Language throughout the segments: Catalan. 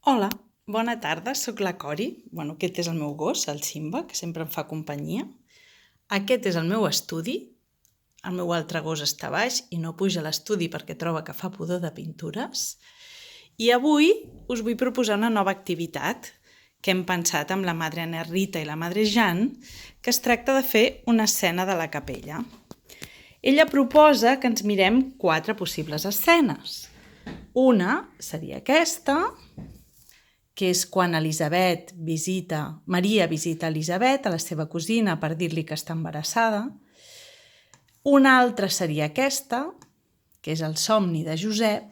Hola, bona tarda, sóc la Cori. Aquest és el meu gos, el Simba, que sempre em fa companyia. Aquest és el meu estudi. El meu altre gos està baix i no puja a l'estudi perquè troba que fa pudor de pintures. I avui us vull proposar una nova activitat que hem pensat amb la madre Ana Rita i la madre Jan, que es tracta de fer una escena de la capella. Ella proposa que ens mirem 4 possibles escenes. Una seria aquesta, que és quan Maria visita Elisabet a la seva cosina per dir-li que està embarassada. Una altra seria aquesta, que és el somni de Josep,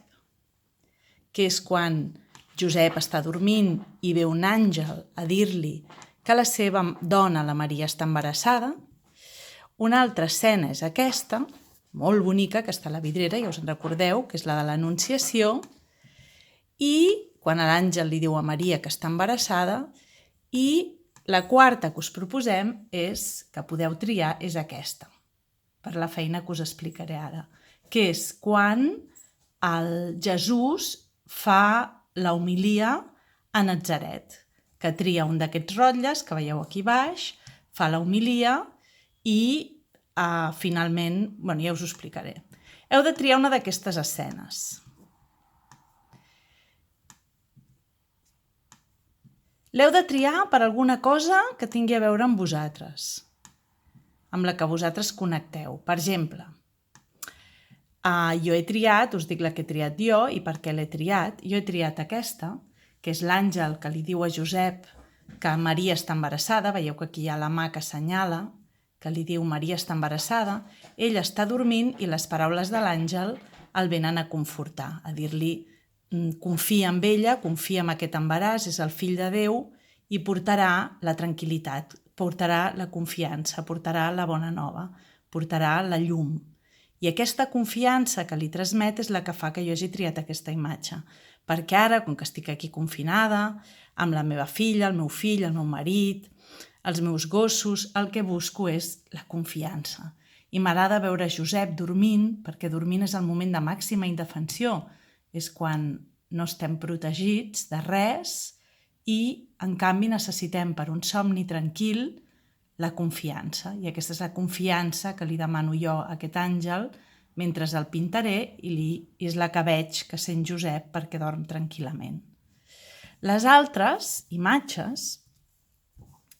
que és quan Josep està dormint i ve un àngel a dir-li que la seva dona, la Maria, està embarassada. Una altra escena és aquesta, molt bonica, que està a la vidrera, ja us en recordeu, que és la de l'Anunciació, i quan l'àngel li diu a Maria que està embarassada, i la quarta que us proposem que podeu triar és aquesta, per la feina que us explicaré ara, que és quan el Jesús fa la homilia a Natzaret, que tria un d'aquests rotlles que veieu aquí baix, fa la homilia i finalment, ja us ho explicaré. Heu de triar una d'aquestes escenes. L'heu de triar per alguna cosa que tingui a veure amb vosaltres, amb la que vosaltres connecteu. Per exemple, jo he triat, us dic la que he triat jo i per què l'he triat. Jo he triat aquesta, que és l'àngel que li diu a Josep que Maria està embarassada. Veieu que aquí hi ha la mà que assenyala, que li diu Maria està embarassada. Ell està dormint i les paraules de l'àngel el venen a confortar, a dir-li confia en ella, confia en aquest embaràs, és el fill de Déu i portarà la tranquil·litat, portarà la confiança, portarà la bona nova, portarà la llum. I aquesta confiança que li transmet és la que fa que jo hagi triat aquesta imatge. Perquè ara, com que estic aquí confinada, amb la meva filla, el meu fill, el meu marit, els meus gossos, el que busco és la confiança. I m'agrada veure Josep dormint, perquè dormint és el moment de màxima indefensió. És quan no estem protegits de res i, en canvi, necessitem per un somni tranquil la confiança. I aquesta és la confiança que li demano jo a aquest àngel mentre el pintaré i és la que veig que sent Josep perquè dorm tranquil·lament. Les altres imatges,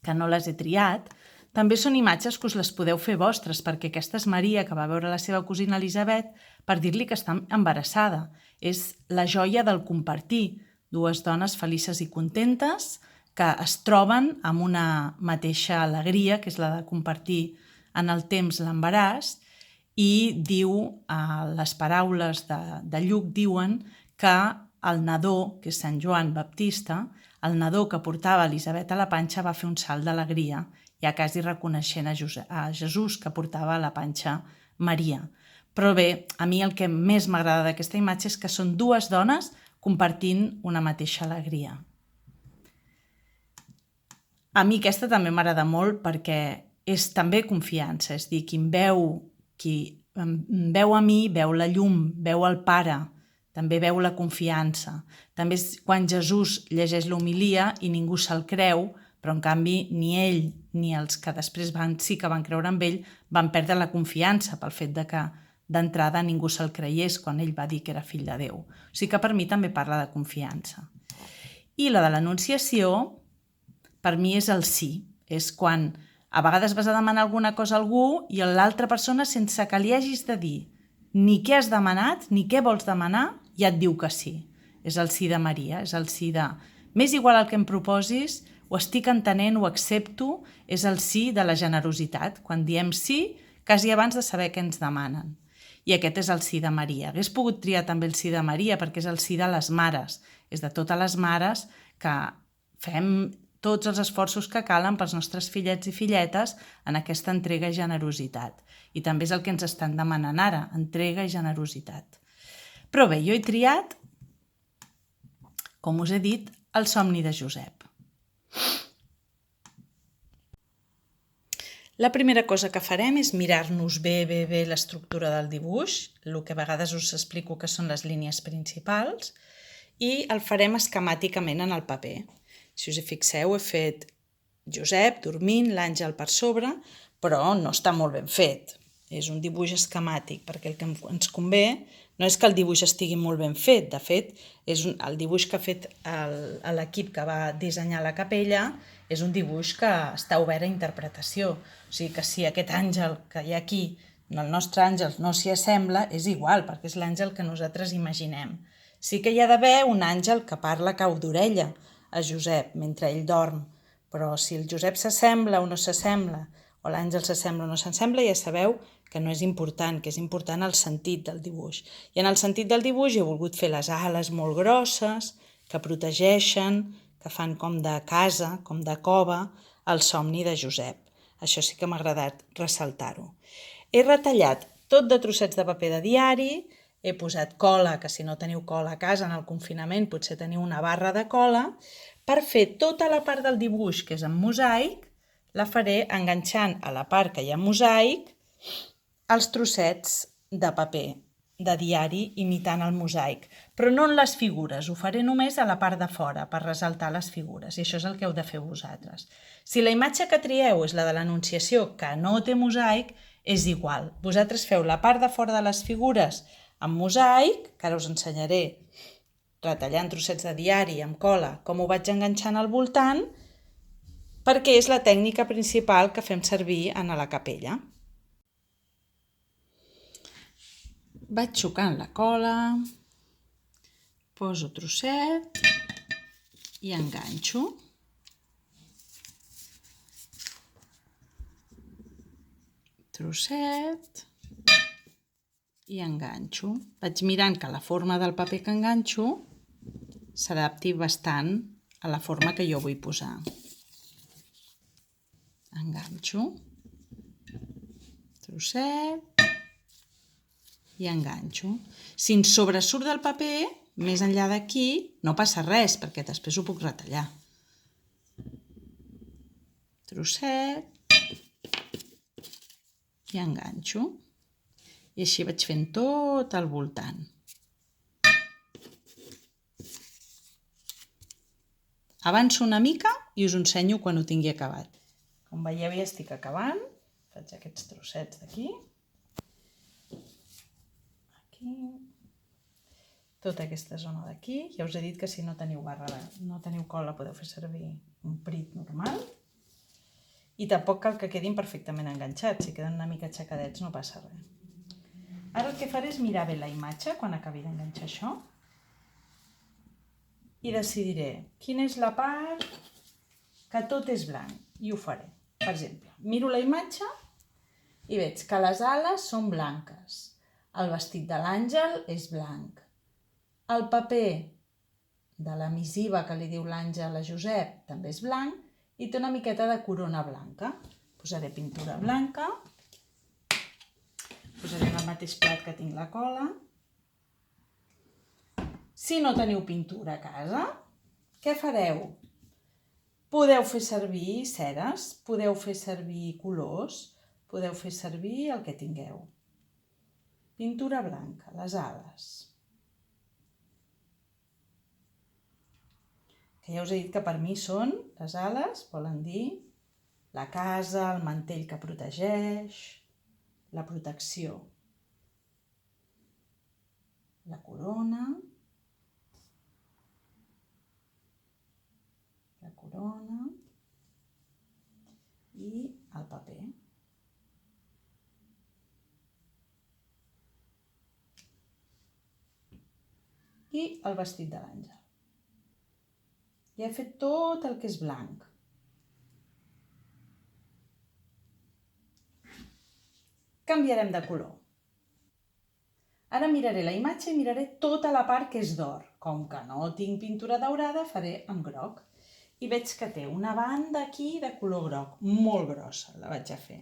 que no les he triat, també són imatges que us les podeu fer vostres, perquè aquesta és Maria, que va veure la seva cosina Elisabet per dir-li que està embarassada. És la joia del compartir, 2 dones felices i contentes que es troben amb una mateixa alegria, que és la de compartir en el temps l'embaràs, i les paraules de Lluc diuen que el nadó, que és Sant Joan Baptista, el nadó que portava Elisabet a la panxa va fer un salt d'alegria, ja quasi reconeixent a Jesús que portava a la panxa Maria. Però bé, a mi el que més m'agrada d'aquesta imatge és que són 2 dones compartint una mateixa alegria. A mi aquesta també m'agrada molt perquè és també confiança, és dir, qui em veu a mi, veu la llum, veu el Pare, també veu la confiança. També és quan Jesús llegeix l'homilia i ningú se'l creu, però en canvi ni ell ni els que després sí que van creure en ell van perdre la confiança pel fet de que d'entrada ningú se'l creiés quan ell va dir que era fill de Déu. O sigui que per mi també parla de confiança. I la de l'Anunciació, per mi és el sí. És quan a vegades vas a demanar alguna cosa a algú i l'altra persona, sense que li hagis de dir ni què has demanat ni què vols demanar, ja et diu que sí. És el sí de Maria, és el sí de m'és igual el que em proposis, ho estic entenent, ho accepto, és el sí de la generositat. Quan diem sí, quasi abans de saber què ens demanen. I aquest és el sí de Maria. Hagués pogut triar també el sí de Maria perquè és el sí de les mares. És de totes les mares que fem tots els esforços que calen pels nostres fillets i filletes en aquesta entrega i generositat. I també és el que ens estan demanant ara, entrega i generositat. Però bé, jo he triat, com us he dit, el somni de Josep. La primera cosa que farem és mirar-nos bé l'estructura del dibuix, el que a vegades us explico que són les línies principals, i el farem esquemàticament en el paper. Si us hi fixeu, he fet Josep dormint, l'àngel per sobre, però no està molt ben fet. És un dibuix esquemàtic, perquè el que ens convé no és que el dibuix estigui molt ben fet. De fet, el dibuix que ha fet l'equip que va dissenyar la capella és un dibuix que està obert a interpretació. O sigui que si aquest àngel que hi ha aquí, el nostre àngel, no s'hi assembla, és igual, perquè és l'àngel que nosaltres imaginem. Sí que hi ha d'haver un àngel que parla cau d'orella a Josep mentre ell dorm, però si el Josep s'assembla o no s'assembla, o l'àngel s'assembla o no s'assembla, ja sabeu que no és important, que és important el sentit del dibuix. I en el sentit del dibuix he volgut fer les ales molt grosses, que protegeixen, que fan com de casa, com de cova, el somni de Josep. Això sí que m'ha agradat ressaltar-ho. He retallat tot de trossets de paper de diari, he posat cola, que si no teniu cola a casa en el confinament potser teniu una barra de cola, per fer tota la part del dibuix, que és en mosaic, la faré enganxant a la part que hi ha mosaic els trossets de paper de diari imitant el mosaic, però no en les figures, ho faré només a la part de fora per ressaltar les figures, i això és el que heu de fer vosaltres. Si la imatge que trieu és la de l'Anunciació, que no té mosaic, és igual. Vosaltres feu la part de fora de les figures amb mosaic, que ara us ensenyaré retallant trossets de diari amb cola, com ho vaig enganxant al voltant, perquè és la tècnica principal que fem servir a la capella. Vaig xocant la cola, poso trosset i enganxo. Trosset i enganxo. Vaig mirant que la forma del paper que enganxo s'adapti bastant a la forma que jo vull posar. Enganxo, trosset i enganxo. Si ens sobresurt del paper, més enllà d'aquí, no passa res, perquè després ho puc retallar. Trosset i enganxo. I així vaig fent tot al voltant. Avanço una mica i us ho ensenyo quan ho tingui acabat. Com veieu, ja estic acabant. Faig aquests trossets d'aquí. Aquí. Tota aquesta zona d'aquí. Ja us he dit que si no teniu cola podeu fer servir un prit normal. I tampoc cal que quedin perfectament enganxats. Si queden una mica aixecadets no passa res. Ara el que faré és mirar bé la imatge quan acabi d'enganxar això i decidiré quina és la part que tot és blanc i ho faré. Per exemple, miro la imatge i veig que les ales són blanques, el vestit de l'àngel és blanc, el paper de la missiva que li diu l'àngel a Josep també és blanc i té una miqueta de corona blanca. Posaré pintura blanca. Posaré en el mateix plat que tinc la cola. Si no teniu pintura a casa, què fareu? Podeu fer servir ceres, podeu fer servir colors, podeu fer servir el que tingueu. Pintura blanca, les ales. Que ja us he dit que per mi són, les ales, volen dir la casa, el mantell que protegeix, la protecció, la corona, i el paper. I el vestit de l'àngel. Ja he fet tot el que és blanc. Canviarem de color. Ara miraré la imatge i miraré tota la part que és d'or. Com que no tinc pintura daurada, faré amb groc. I veig que té una banda aquí de color groc, molt grossa, la vaig a fer.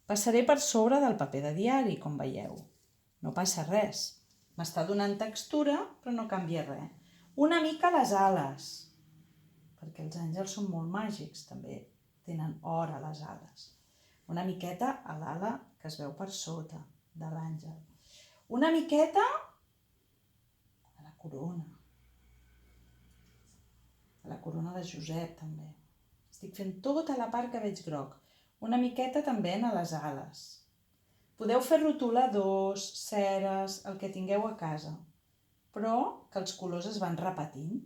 Passaré per sobre del paper de diari, com veieu. No passa res. M'està donant textura, però no canvia res. Una mica les ales, perquè els àngels són molt màgics, també tenen or a les ales. Una miqueta a l'ala que es veu per sota de l'àngel. Una miqueta a la corona. la corona de Josep, també. Estic fent tota la part que veig groc. Una miqueta també a les ales. Podeu fer rotuladors, ceres, el que tingueu a casa, però que els colors es van repetint.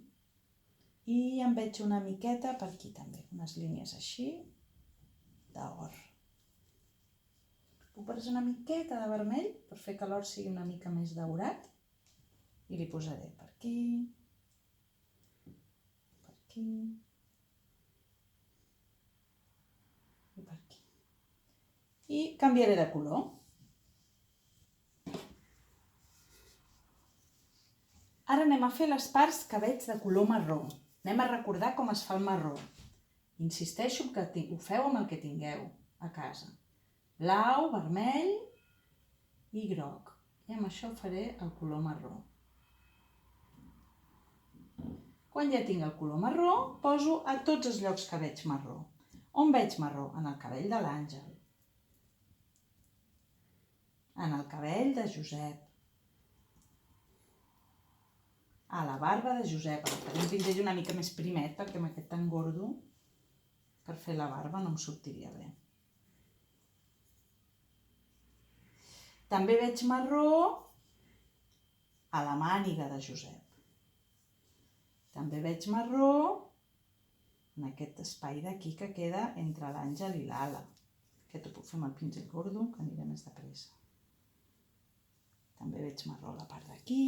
I en veig una miqueta per aquí també, unes línies així d'or. Puc posar una miqueta de vermell per fer que l'or sigui una mica més daurat i li posaré per aquí, per aquí i per aquí. I canviaré de color. Ara anem a fer les parts que veig de color marró. Anem a recordar com es fa el marró. Insisteixo que ho feu amb el que tingueu a casa. Blau, vermell i groc. I amb això faré el color marró. Quan ja tinc el color marró, poso a tots els llocs que veig marró. On veig marró? En el cabell de l'Àngel. En el cabell de Josep. A la barba de Josep. Faré un pinzell una mica més primet perquè amb aquest tan gordo per fer la barba no em sortiria bé. També veig marró a la màniga de Josep. També veig marró en aquest espai d'aquí que queda entre l'Àngel i l'ala. Aquest ho puc fer amb el pinzell gordo, que aniré més de pressa. També veig marró a la part d'aquí.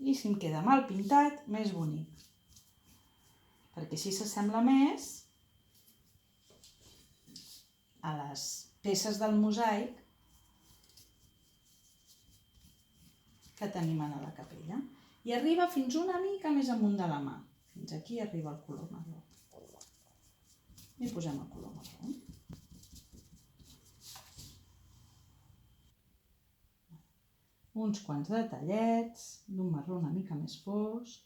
I si em queda mal pintat, més bonic. Perquè així s'assembla més a les peces del mosaic que tenim a la capella. I arriba fins una mica més amunt de la mà. Fins aquí arriba el color marró. I posem el color marró. Uns quants detallets d'un marró una mica més fosc.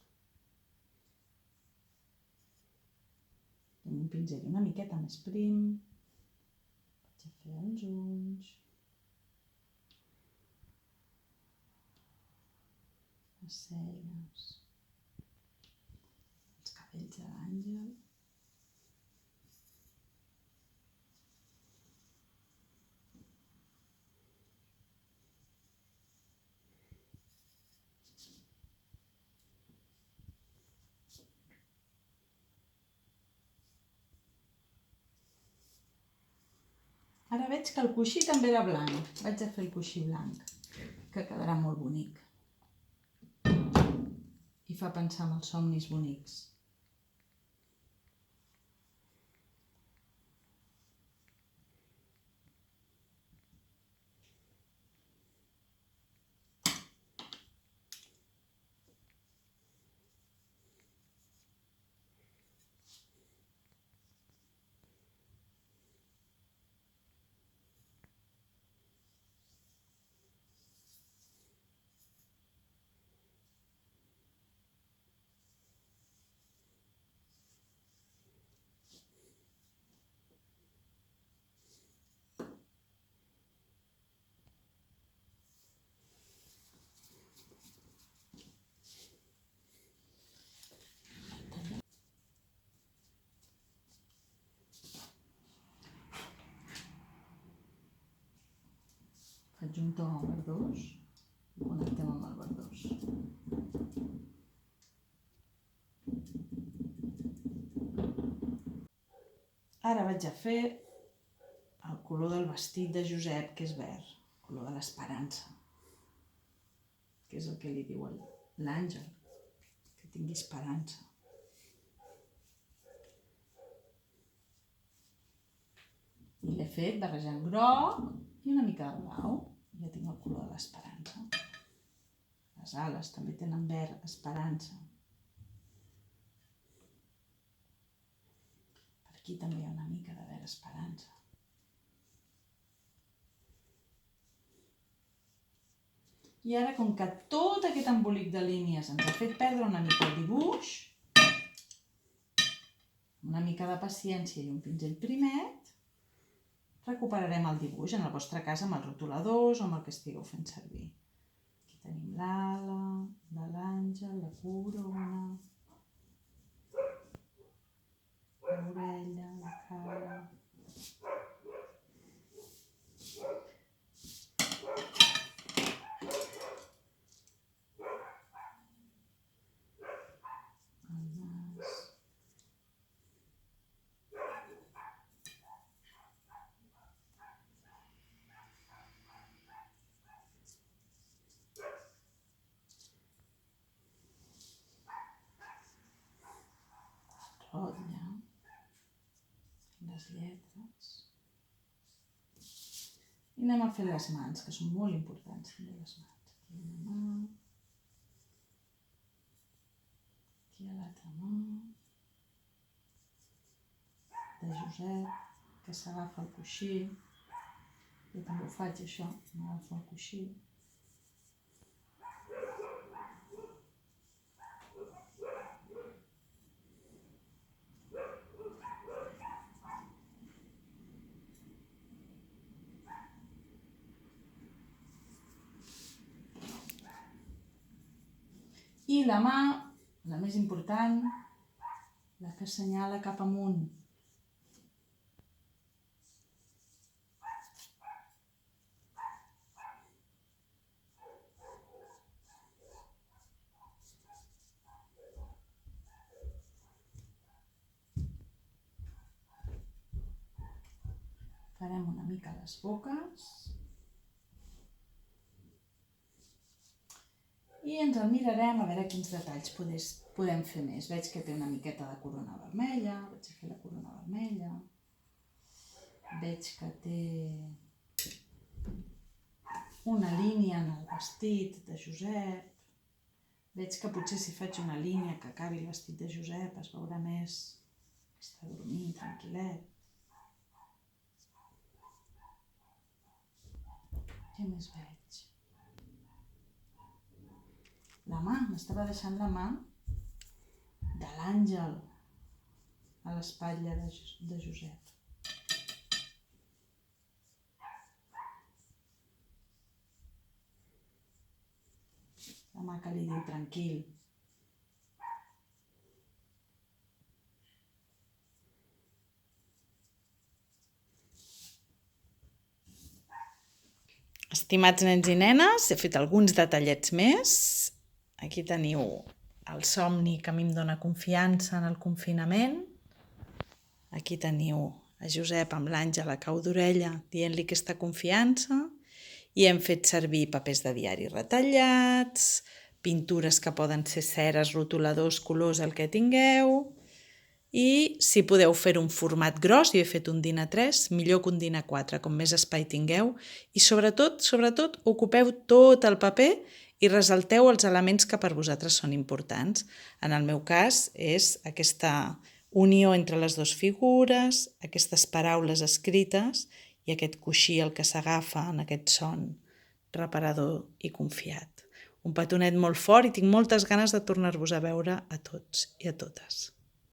Amb un pinzell una miqueta més prim. Vaig a fer els ulls. Les celles. Els cabells de l'Àngel. Ara veig que el coixí també era blanc. Vaig a fer el coixí blanc, que quedarà molt bonic. I fa pensar en els somnis bonics. Faig un to verdós i connectem amb el verdós. Ara vaig a fer el color del vestit de Josep, que és verd, el color de l'esperança, que és el que li diu l'Àngel, que tingui esperança. I l'he fet barrejant groc i una mica de blau. Ja tinc el color de l'esperança. Les ales també tenen verd, esperança. Per aquí també hi ha una mica de verd, esperança. I ara, com que tot aquest embolic de línies ens ha fet perdre una mica el dibuix, una mica de paciència i un pinzell primet, recuperarem el dibuix en la vostra casa amb els rotuladors o amb el que estigueu fent servir. Aquí tenim l'ala, corona, l'orella, la cara. El nas. Rotlle, les lletres. I anem a fer les mans, que són molt importants també les mans. Aquí una mà, aquí a l'altra mà, de Josep, que s'agafa el coixí. Jo també ho faig, això, m'agafo el coixí. I la mà, la més important, la que assenyala cap amunt. Farem una mica les boques. I ens el mirarem a veure quins detalls podem fer més. Veig que té una miqueta de corona vermella, vaig a fer la corona vermella. Veig que té una línia en el vestit de Josep. Veig que potser si faig una línia que acabi el vestit de Josep es veurà més que està dormint tranquil·let. Què més veig? La mà, m'estava deixant la mà de l'àngel a l'espatlla de Josep. La mà que li diu tranquil. Estimats nens i nenes, he fet alguns detallets més. Aquí teniu el somni que a mi em dóna confiança en el confinament. Aquí teniu a Josep amb l'àngel a cau d'orella dient-li aquesta confiança. I hem fet servir papers de diari retallats, pintures que poden ser ceres, rotuladors, colors, el que tingueu. I si podeu fer un format gros, jo he fet un DIN A3, millor que un DIN A4, com més espai tingueu. I sobretot, ocupeu tot el paper i ressalteu els elements que per vosaltres són importants. En el meu cas és aquesta unió entre les dues figures, aquestes paraules escrites i aquest coixí el que s'agafa en aquest son reparador i confiat. Un petonet molt fort i tinc moltes ganes de tornar-vos a veure a tots i a totes.